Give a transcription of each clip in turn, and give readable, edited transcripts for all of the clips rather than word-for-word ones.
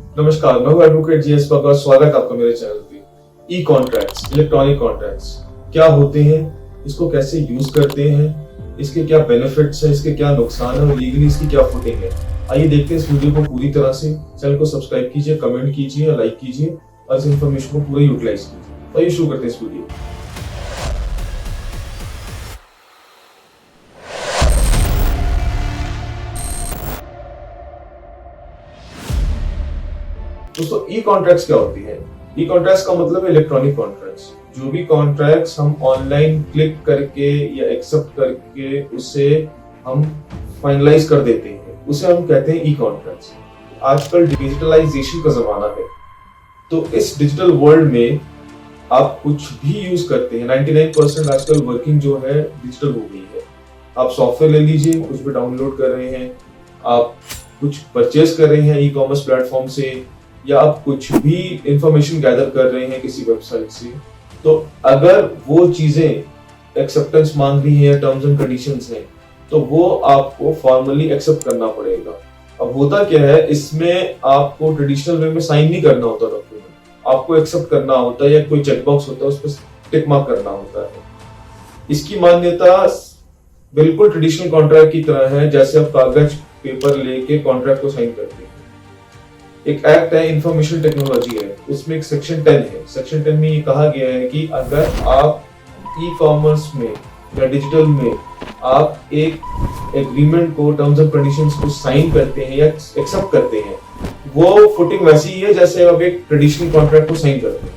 नमस्कार, मैं हूं एडवोकेट जीएस का स्वागत आपका मेरे चैनल पे। ई कॉन्ट्रैक्ट्स, इलेक्ट्रॉनिक कॉन्ट्रैक्ट्स क्या होते हैं, इसको कैसे यूज करते हैं, इसके क्या बेनिफिट्स हैं, इसके क्या नुकसान है और लीगली इसकी क्या फुटिंग है। आइए देखते हैं इस वीडियो को पूरी तरह से। चैनल को सब्सक्राइब कीजिए, कमेंट कीजिए, लाइक कीजिए और इस इन्फॉर्मेशन को पूरा यूटिलाइज कीजिए। तो आइए शुरू करते हैं इस वीडियो। दोस्तों, ई कॉन्ट्रैक्ट्स क्या होती है? ई कॉन्ट्रैक्ट्स का मतलब है इलेक्ट्रॉनिक कॉन्ट्रैक्ट्स। जो भी कॉन्ट्रैक्ट्स हम ऑनलाइन क्लिक करके या एक्सेप्ट करके उसे हम फाइनलाइज कर देते हैं, उसे हम कहते हैं ई कॉन्ट्रैक्ट्स। आजकल डिजिटलाइजेशन का जमाना है, तो इस डिजिटल वर्ल्ड में आप कुछ भी यूज करते हैं। 99% आजकल वर्किंग जो है डिजिटल हो गई है। आप सॉफ्टवेयर ले लीजिए, कुछ भी डाउनलोड कर रहे हैं, आप कुछ परचेज कर रहे हैं ई कॉमर्स प्लेटफॉर्म से, या आप कुछ भी इंफॉर्मेशन गैदर कर रहे हैं किसी वेबसाइट से, तो अगर वो चीजें एक्सेप्टेंस मांग रही है, टर्म्स एंड कंडीशंस हैं, तो वो आपको फॉर्मली एक्सेप्ट करना पड़ेगा। अब होता क्या है, इसमें आपको ट्रेडिशनल वे में साइन नहीं करना होता डॉक्यूमेंट, आपको एक्सेप्ट करना होता है या कोई चेकबॉक्स होता है उस पर टिक मार्क करना होता है। इसकी मान्यता बिल्कुल ट्रेडिशनल कॉन्ट्रैक्ट की तरह है, जैसे आप कागज पेपर लेके कॉन्ट्रैक्ट को साइन करते हैं। एक एक्ट है, इंफॉर्मेशन टेक्नोलॉजी है, उसमें एक सेक्शन 10 है। सेक्शन 10 में ये कहा गया है कि अगर आप ई कॉमर्स में या डिजिटल में आप एक एग्रीमेंट को, टर्म्स एंड कंडीशंस को साइन करते हैं या एक्सेप्ट करते हैं, वो फुटिंग वैसी ही है जैसे आप एक ट्रेडिशनल कॉन्ट्रैक्ट को साइन करते हैं,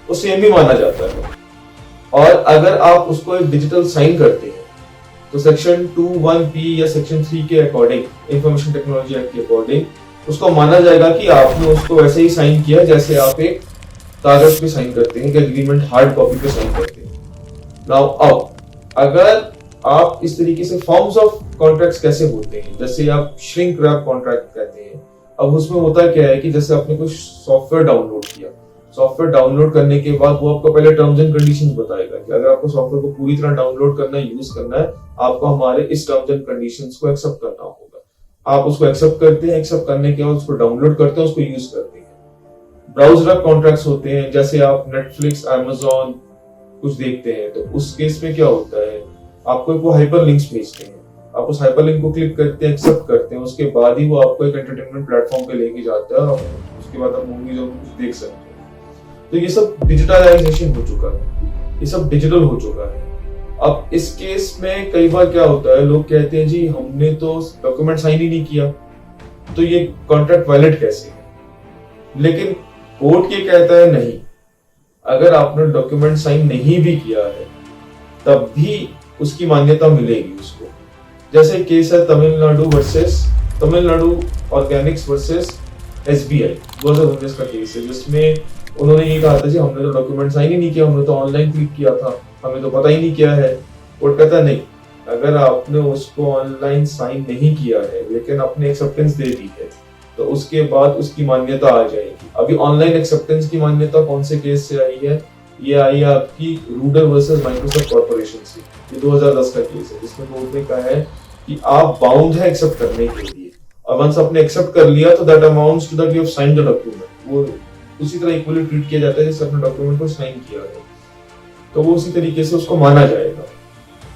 वो सेम ही माना जाता है। और अगर आप उसको एक डिजिटल साइन करते हैं तो सेक्शन 21P या सेक्शन 3 के अकॉर्डिंग, इंफॉर्मेशन टेक्नोलॉजी एक्ट के अकॉर्डिंग, उसको माना जाएगा कि आपने उसको वैसे ही साइन किया जैसे आप एक कागज पे साइन करते हैं, कि एग्रीमेंट हार्ड कॉपी पे साइन करते हैं। नाउ अब अगर आप इस तरीके से फॉर्म्स ऑफ कॉन्ट्रैक्ट्स कैसे होते हैं, जैसे आप श्रिंक रैप कॉन्ट्रैक्ट कहते हैं। अब उसमें होता क्या है कि जैसे आपने कुछ सॉफ्टवेयर डाउनलोड किया, सॉफ्टवेयर डाउनलोड करने के बाद वो आपको पहले टर्म्स एंड कंडीशंस बताएगा कि अगर आपको सॉफ्टवेयर को पूरी तरह डाउनलोड करना है, यूज करना है, आपको हमारे इस टर्म्स एंड कंडीशंस को एक्सेप्ट करना होगा। आप उसको एक्सेप्ट करते हैं, एक्सेप्ट करने के बाद उसको डाउनलोड करते हैं, उसको यूज करते हैं। ब्राउजर कॉन्ट्रैक्ट्स होते हैं, जैसे आप नेटफ्लिक्स, अमेज़न कुछ देखते हैं, तो उस केस में क्या होता है, आपको वो हाइपर लिंक्स भेजते हैं, आप उस हाइपर लिंक को क्लिक करते हैं, एक्सेप्ट करते हैं, उसके बाद ही वो आपको एक एंटरटेनमेंट प्लेटफॉर्म पे लेके जाता है और उसके बाद आप मूवीज और कुछ देख सकते हैं। तो ये सब डिजिटलाइजेशन हो चुका है, ये सब डिजिटल हो चुका है। अब इस केस में कई बार क्या होता है, लोग कहते हैं जी हमने तो डॉक्यूमेंट साइन ही नहीं किया, तो ये कॉन्ट्रैक्ट वैलिड कैसे है? लेकिन कोर्ट ये कहता है नहीं, अगर आपने डॉक्यूमेंट साइन नहीं भी किया है तब भी उसकी मान्यता मिलेगी उसको। जैसे केस है तमिलनाडु ऑर्गेनिक्स वर्सेस SBI 2019 का केस है, जिसमें उन्होंने ये कहा था जी हमने तो डॉक्यूमेंट साइन ही नहीं किया, हमने तो ऑनलाइन क्लिक किया था, हमें तो पता ही नहीं किया है। कोर्ट कहता नहीं, अगर आपने उसको ऑनलाइन साइन नहीं किया है लेकिन आपने एक्सेप्टेंस दे दी है, तो उसके बाद उसकी मान्यता आ जाएगी। अभी ऑनलाइन एक्सेप्टेंस की मान्यता कौन से केस से आई है? ये आई है आपकी रूडर वर्सेस माइक्रोसॉफ्ट कॉर्पोरेशन से। ये 2010 का केस है, जिसमें कोर्ट ने कहा है कि आप बाउंड है एक्सेप्ट करने के लिए, और वंस आपने एक्सेप्ट कर लिया तो that amounts to that you have signed the document. वो उसी तरह इक्वली ट्रीट किया जाता है जैसे आपने डॉक्यूमेंट को साइन किया है, तो वो उसी तरीके से उसको माना जाएगा।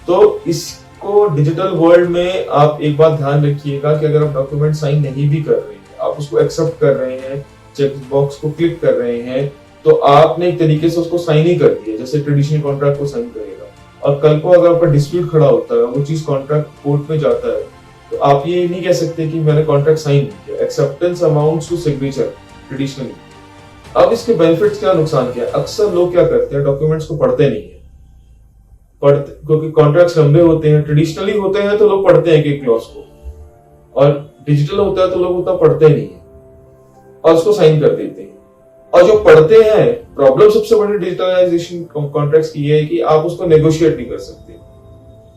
तो इसको डिजिटल वर्ल्ड में आप एक बात ध्यान रखिएगा कि अगर आप डॉक्यूमेंट साइन नहीं भी कर रहे हैं, आप उसको एक्सेप्ट कर रहे हैं, चेक बॉक्स को क्लिक कर रहे हैं, तो आपने एक तरीके से उसको साइन ही कर दिया जैसे ट्रेडिशनल कॉन्ट्रैक्ट को साइन करेगा। और कल को अगर आपका डिस्प्यूट खड़ा होता है, वो चीज कॉन्ट्रैक्ट कोर्ट में जाता है, तो आप ये नहीं कह सकते कि मैंने कॉन्ट्रैक्ट साइन नहीं किया। Acceptance amounts to signature traditionally. अब इसके बेनिफिट्स क्या, नुकसान क्या है? अक्सर लोग क्या करते हैं, डॉक्यूमेंट्स को पढ़ते नहीं है, क्योंकि कॉन्ट्रैक्ट्स लंबे होते हैं। ट्रेडिशनली होते हैं तो लोग पढ़ते हैं एक क्लॉज को, और डिजिटल होता है तो लोग उतना पढ़ते नहीं है और उसको साइन कर देते हैं। और जो पढ़ते हैं, प्रॉब्लम सबसे बड़ी डिजिटलाइजेशन कॉन्ट्रैक्ट्स की है कि आप उसको नेगोशिएट नहीं कर सकते।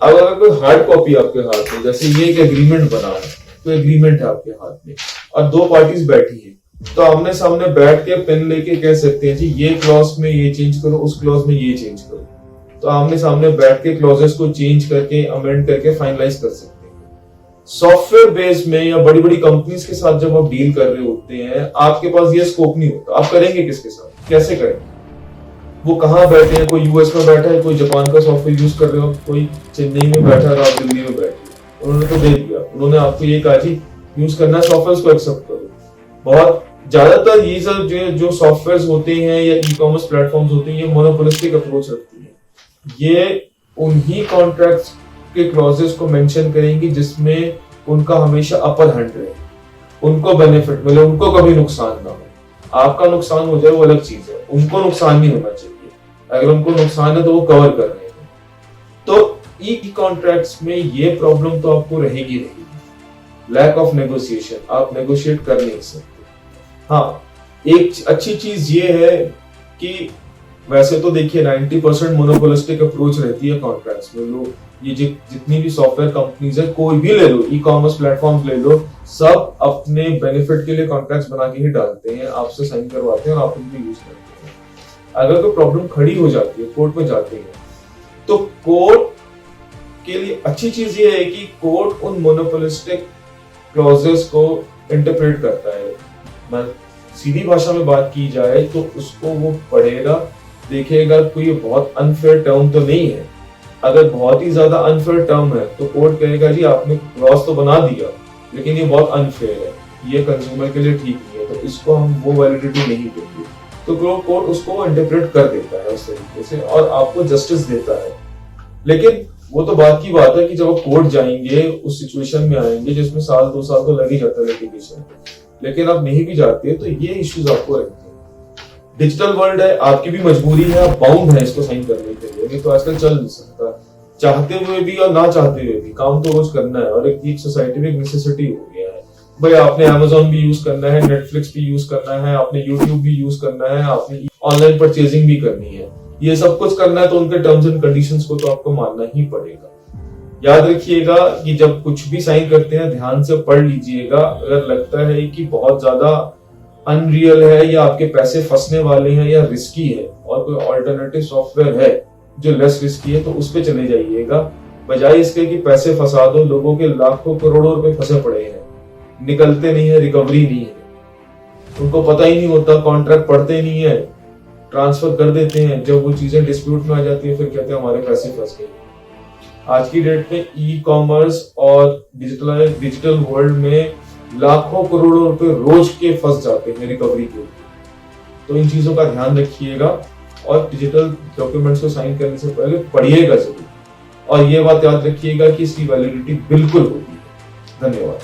अब अगर कोई हार्ड कॉपी आपके हाथ में, जैसे ये एक एग्रीमेंट बना है, तो एग्रीमेंट है आपके हाथ में और दो पार्टीज बैठी है, तो आमने सामने बैठ के पेन लेके कह सकते हैं जी ये क्लॉज में ये चेंज करो, उस क्लॉज में ये चेंज करो। तो आमने सामने बैठ के क्लॉजेस को चेंज करके, अमेंड करके फाइनलाइज कर सकते हैं। सॉफ्टवेयर बेस में या बड़ी बड़ी कंपनीज के साथ जब आप डील कर रहे होते हैं, आपके पास ये स्कोप नहीं होता। आप करेंगे किसके साथ, कैसे करेंगे? वो कहाँ बैठे हैं, कोई यूएस में बैठा है, कोई जापान का सॉफ्टवेयर यूज कर रहे हो, कोई चेन्नई में बैठा है, आप दिल्ली में बैठे। उन्होंने तो दे दिया, उन्होंने आपको ये कहा जी यूज करना है सॉफ्टवेयर को एक्सेप्ट करो। बहुत ज्यादातर ये सब जो सॉफ्टवेयर होते हैं या ई कॉमर्स प्लेटफॉर्म्स होते हैं, ये मोनोपोलिस्टिक अप्रोच रखती है। ये उन्हीं कॉन्ट्रैक्ट्स के क्लॉजेस को मेंशन करेंगी जिसमें उनका हमेशा अपर हैंड रहे, उनको बेनिफिट मिले, उनको कभी नुकसान ना हो। आपका नुकसान हो जाए वो अलग चीज है, उनको नुकसान नहीं होना चाहिए। अगर उनको नुकसान है तो वो कवर कर रहे हैं। तो ई कॉन्ट्रैक्ट्स में ये प्रॉब्लम तो आपको रहेगी रहेगी, लैक ऑफ नेगोशिएशन, आप नेगोशिएट कर नहीं सकते। हाँ, एक अच्छी चीज ये है कि वैसे तो देखिए 90% मोनोपोलिस्टिक अप्रोच रहती है कॉन्ट्रैक्ट्स में। लोग ये जितनी भी सॉफ्टवेयर कंपनीज है, कोई भी ले लो, ई कॉमर्स प्लेटफॉर्म ले लो, सब अपने बेनिफिट के लिए कॉन्ट्रैक्ट्स बना के ही डालते हैं, आपसे साइन करवाते हैं और आप उनको यूज करते हैं। अगर कोई प्रॉब्लम खड़ी हो जाती है, कोर्ट में जाते हैं, तो कोर्ट के लिए अच्छी चीज ये है कि कोर्ट उन मोनोपोलिस्टिक क्लॉजेस को इंटरप्रेट करता है। मैं सीधी भाषा में बात की जाए तो उसको वो पढ़ेगा, देखेगा कोई बहुत अनफेयर टर्म तो नहीं है। अगर बहुत ही ज्यादा अनफेयर टर्म है तो कोर्ट कहेगा जी आपने क्लॉज तो बना दिया लेकिन ये बहुत अनफेयर है, ये कंज्यूमर के लिए ठीक नहीं है, तो इसको हम वो वैलिडिटी नहीं देंगे। तो कोर्ट उसको इंटरप्रेट कर देता है उस तरीके से और आपको जस्टिस देता है। लेकिन वो तो बात की बात है कि जब आप कोर्ट जाएंगे, उस सिचुएशन में आएंगे जिसमें साल 2 साल तो लग ही जाता है लिटिगेशन, लेकिन आप नहीं भी जाते तो ये इश्यूज आपको रहते हैं। डिजिटल वर्ल्ड है, आपकी भी मजबूरी है, आप बाउंड है इसको साइन करने के लिए, नहीं तो आजकल चल नहीं सकता। चाहते हुए भी और ना चाहते हुए भी काम तो रोज करना है और एक सोसाइटी में एक नेसेसिटी हो गया है। भाई आपने Amazon भी यूज करना है, नेटफ्लिक्स भी यूज करना है, आपने YouTube भी यूज करना है, आपने ऑनलाइन परचेजिंग भी करनी है, ये सब कुछ करना है तो उनके टर्म्स एंड कंडीशंस को तो आपको मानना ही पड़ेगा। याद रखिएगा कि जब कुछ भी साइन करते हैं ध्यान से पढ़ लीजिएगा। अगर लगता है कि बहुत ज्यादा अनरियल है या आपके पैसे फंसने वाले हैं या रिस्की है और कोई ऑल्टरनेटिव सॉफ्टवेयर है जो लेस रिस्की है, तो उस पे चले जाइएगा, बजाय इसके कि पैसे फंसा दो। लोगों के लाखों करोड़ों रुपए फंसे पड़े हैं, निकलते नहीं है, रिकवरी नहीं है, उनको पता ही नहीं होता, कॉन्ट्रैक्ट पढ़ते नहीं है, ट्रांसफर कर देते हैं। जब वो चीजें डिस्प्यूट में आ जाती है फिर कहते हैं हमारे पैसे फंस गए। आज की डेट में ई कॉमर्स और डिजिटल वर्ल्ड में लाखों करोड़ों रुपए रोज के फंस जाते हैं रिकवरी के लिए। तो इन चीजों का ध्यान रखिएगा और डिजिटल डॉक्यूमेंट्स को साइन करने से पहले पढ़िएगा जरूर, और ये बात याद रखिएगा कि इसकी वैलिडिटी बिल्कुल होती है। धन्यवाद।